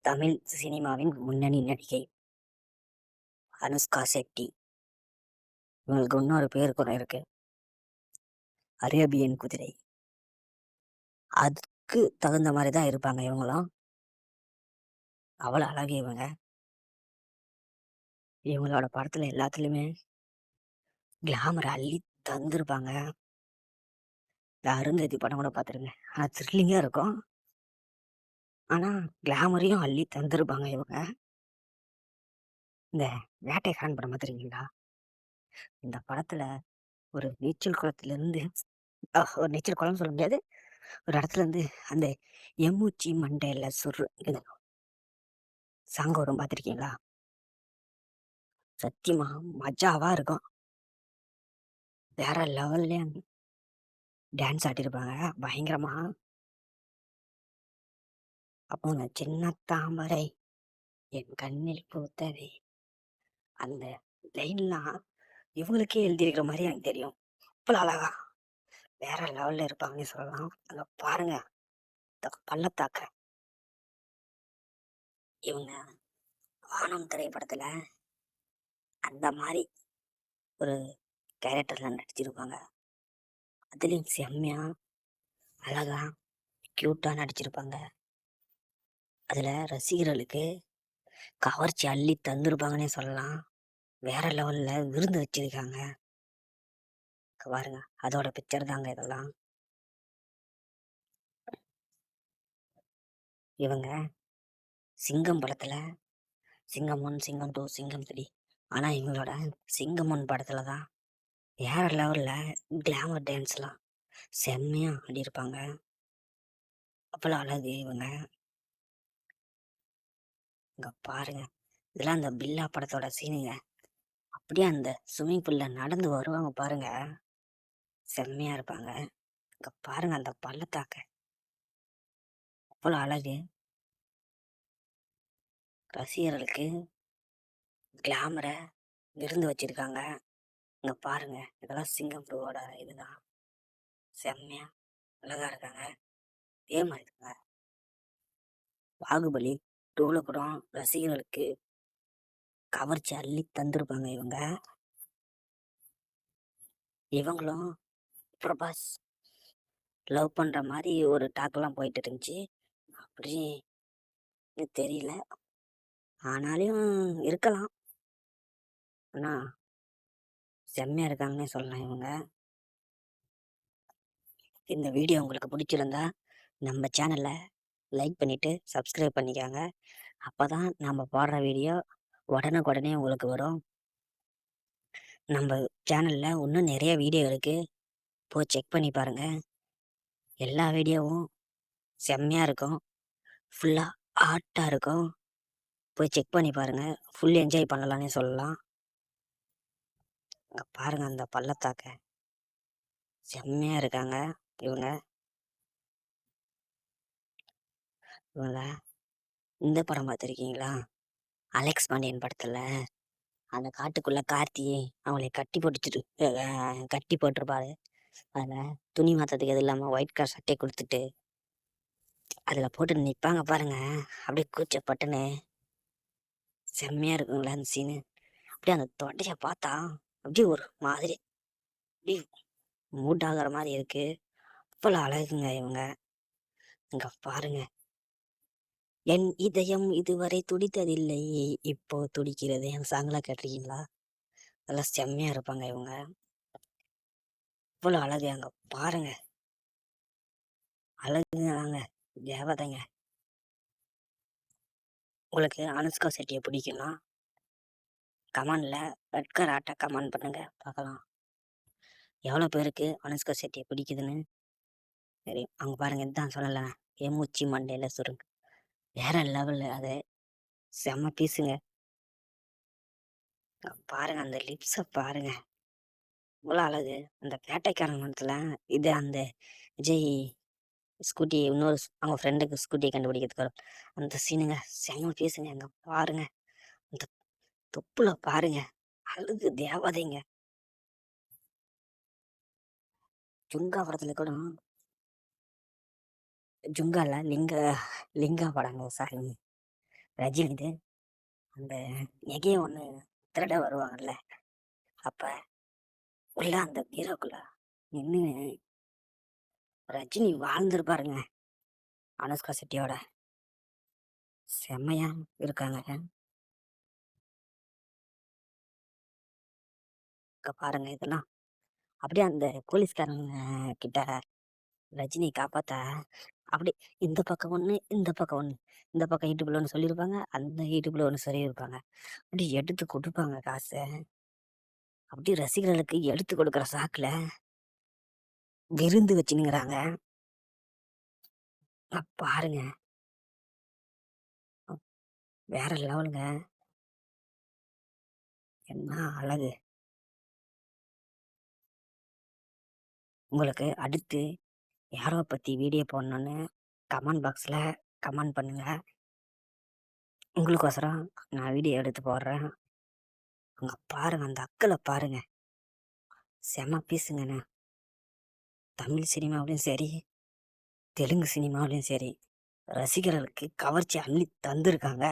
தமிழ் சினிமாவின் முன்னணி நடிகை அனுஷ்கா செட்டி. இவங்களுக்கு இன்னொரு பேர் கூட இருக்கு, அரேபியன் குதிரை. அதுக்கு தகுந்த மாதிரி தான் இருப்பாங்க இவங்களும். அவ்வளோ அழகு இவங்க. இவங்களோட படத்துல எல்லாத்துலேயுமே கிளாமர் அள்ளி தந்துருப்பாங்க. இந்த அருந்ததி படம் கூட பார்த்துருங்க, ஆனால் த்ரில்லிங்காக இருக்கும். ஆனால் கிளாமரையும் அள்ளி தந்துருப்பாங்க இவங்க. இந்த வேட்டைக்காரன் படம் பார்த்துருக்கீங்களா? இந்த படத்துல ஒரு நீச்சல் குளத்துலேருந்து ஒரு நீச்சல் குளம்னு சொல்ல முடியாது, ஒரு இடத்துல இருந்து அந்த எம்மூச்சி மண்டையில சுரு சாங் வரும், பார்த்துருக்கீங்களா? சத்தியமா மஜாவா இருக்கும். வேற லெவல்லே டான்ஸ் ஆட்டிருப்பாங்க பயங்கரமா. அப்போ அந்த சின்ன தாமரை என் கண்ணில் பூத்ததே, அந்த லைன்லாம் இவங்களுக்கே எழுதியிருக்கிற மாதிரி எனக்கு தெரியும். அவ்வளோ அழகா வேற லெவல்ல இருப்பாங்கன்னு சொல்லலாம். அங்க பாருங்க பள்ளத்தாக்க. இவங்க வானம் திரைப்படத்துல அந்த மாதிரி ஒரு கேரக்டர்ல நடிச்சிருப்பாங்க. அதுலயும் செம்மையா அழகா கியூட்டா நடிச்சிருப்பாங்க. அதுல ரசிகர்களுக்கு கவர்ச்சி அள்ளி தந்துருப்பாங்கன்னே சொல்லலாம். வேற லெவல்ல விருந்து வச்சிருக்காங்க பாருங்க. அதோட பிக்சர் தாங்க இதெல்லாம். இவங்க சிங்கம் படத்துல சிங்கம் 1, சிங்கம் 2, சிங்கம் 3, ஆனா இவங்களோட சிங்கம் 1 படத்துலதான் வேற லெவல்ல கிளாமர் டான்ஸ்லாம் செம்மையா ஆடிருப்பாங்க. அவ்வளோ அழகு இவங்க. இங்க பாருங்க, இதெல்லாம் அந்த பில்லா படத்தோட சீனுங்க. அப்படியே அந்த ஸ்விம்மிங் பூல்ல நடந்து வருவாங்க பாருங்க, செம்மையா இருப்பாங்க. இங்க பாருங்க அந்த பள்ளத்தாக்க, அவ்வளோ அழகு. ரசிகர்களுக்கு கிளாமரை விருந்து வச்சிருக்காங்க. இங்க பாருங்க, இதெல்லாம் சிங்கம் 2ஓட இதுதான். செம்மையா அழகா இருக்காங்க. இதே மாதிரி இருக்காங்க. பாகுபலி 2ல கூட ரசிகர்களுக்கு கவர்ச்சி அள்ளி தந்திருப்பாங்க இவங்க. இவங்களும் பிரபாஸ் லவ் பண்ற மாதிரி ஒரு டாக்லாம் போயிட்டு இருந்துச்சு. அப்படி தெரியல, ஆனாலும் இருக்கலாம். ஆனா செம்மையா இருக்காங்கன்னே சொல்லலாம் இவங்க. இந்த வீடியோ உங்களுக்கு பிடிச்சிருந்தா நம்ம சேனல்ல லைக் பண்ணிட்டு சப்ஸ்கிரைப் பண்ணிக்காங்க. அப்பதான் நம்ம போடுற வீடியோ உடனுக்குடனே உங்களுக்கு வரும். நம்ம சேனல்ல இன்னும் நிறைய வீடியோ இருக்கு, போய் செக் பண்ணி பாருங்க. எல்லா வீடியோவும் செம்மையா இருக்கும், ஃபுல்லா ஆர்ட்டா இருக்கும். போய் செக் பண்ணி பாருங்க, ஃபுல் என்ஜாய் பண்ணலாம்னே சொல்லலாம். அங்க பாருங்க அந்த பள்ளத்தாக்க, செம்மையா இருக்காங்க இவங்க. இவங்க இந்த படம் பார்த்துருக்கீங்களா? அலெக்ஸ் பாண்டியன் படத்துல அந்த காட்டுக்குள்ள கார்த்தி அவங்களை கட்டி போட்டிருப்பாரு. அதுல துணி மாத்ததுக்கு எது இல்லாம ஒயிட் கலர் சட்டையை கொடுத்துட்டு அதுல போட்டு நிப்பாங்க பாருங்க, அப்படியே கூச்சப்பட்டுன்னு செம்மையா இருக்குங்களா அந்த சீனு. அப்படியே அந்த தொட்டைய பார்த்தா அப்படியே ஒரு மாதிரி அப்படியே மூட் ஆகுற மாதிரி இருக்கு. அவ்வளோ அழகுங்க இவங்க. இங்க பாருங்க, என் இதயம் இதுவரை துடித்ததில்லை, இப்போ துடிக்கிறது என் சாங்லாம் கேட்டிருக்கீங்களா? அதெல்லாம் செம்மையா இருப்பாங்க இவங்க. இவ்வளோ அழகு அங்க பாருங்க, அழகுங்க தேவதைங்க. உங்களுக்கு அனுஷ்கா செட்டியை பிடிக்கும்னா கமெண்ட்ல ரெட் ஆட்டை கமெண்ட் பண்ணுங்க, பார்க்கலாம் எவ்வளோ பேருக்கு அனுஷ்கா செட்டியை பிடிக்குதுன்னு. சரி, அவங்க பாருங்க, இதுதான் சொல்லல, எம்மூச்சி மண்டையில சுருங்க வேற லெவலு. அது செம்ம பீஸுங்க. பாருங்க அந்த லிப்ஸை பாருங்க, இவ்வளோ அழகு. அந்த வேட்டைக்காரன் மனத்துல இது அந்த விஜய் ஸ்கூட்டி இன்னொரு அவங்க ஃப்ரெண்டுக்கு ஸ்கூட்டியை கண்டுபிடிக்கிறதுக்கு அந்த சீனுங்க செம்ம பீஸுங்க. அங்க பாருங்க அந்த தொப்புல பாருங்க, அழகு தேவதைங்க. ஜுங்கா படத்துல கூட ஜுங்கால லிங்கா படங்க, சாரி, ரஜினிது அந்த நெகைய ஒண்ணு திருட வருவாங்கல்ல, அப்ப உள்ள அந்த பீரோக்குள்ள நின்னு ரஜினி வாழ்ந்திருப்பாருங்க அனுஷ்கா செட்டியோட. செம்மையா இருக்காங்க. இங்க பாருங்க இதெல்லாம். அப்படியே அந்த போலீஸ்காரங்க கிட்ட ரஜினி காப்பாத்த அப்படி இந்த பக்கம் ஒண்ணு, இந்த பக்கம் ஒண்ணு. இந்த பக்கம் யூடியூப்ல ஒண்ணு சொல்லியிருப்பாங்க, அந்த யூடியூப்ல ஒண்ணு சொல்லியிருப்பாங்க. அப்படி எடுத்து கொடுப்பாங்க காச. அப்படி ரசிகர்களுக்கு எடுத்து கொடுக்குற சாக்குல விருந்து வச்சுனுங்கிறாங்க. பாருங்க. வேற லெவலுங்க. என்ன அழகு. உங்களுக்கு அடுத்து யாரோ பத்தி வீடியோ போடணும்னு கமெண்ட் பாக்ஸ்ல கமெண்ட் பண்ணுங்க. உங்களுக்கோசரம் நான் வீடியோ எடுத்து போடுறேன். அங்க பாருங்க, அந்த அக்களை பாருங்க. செம பீஸுங்கண்ணே. தமிழ் சினிமாவிலையும் சரி, தெலுங்கு சினிமாவிலையும் சரி, ரசிகர்களுக்கு கவர்ச்சி அள்ளி தந்திருக்காங்க.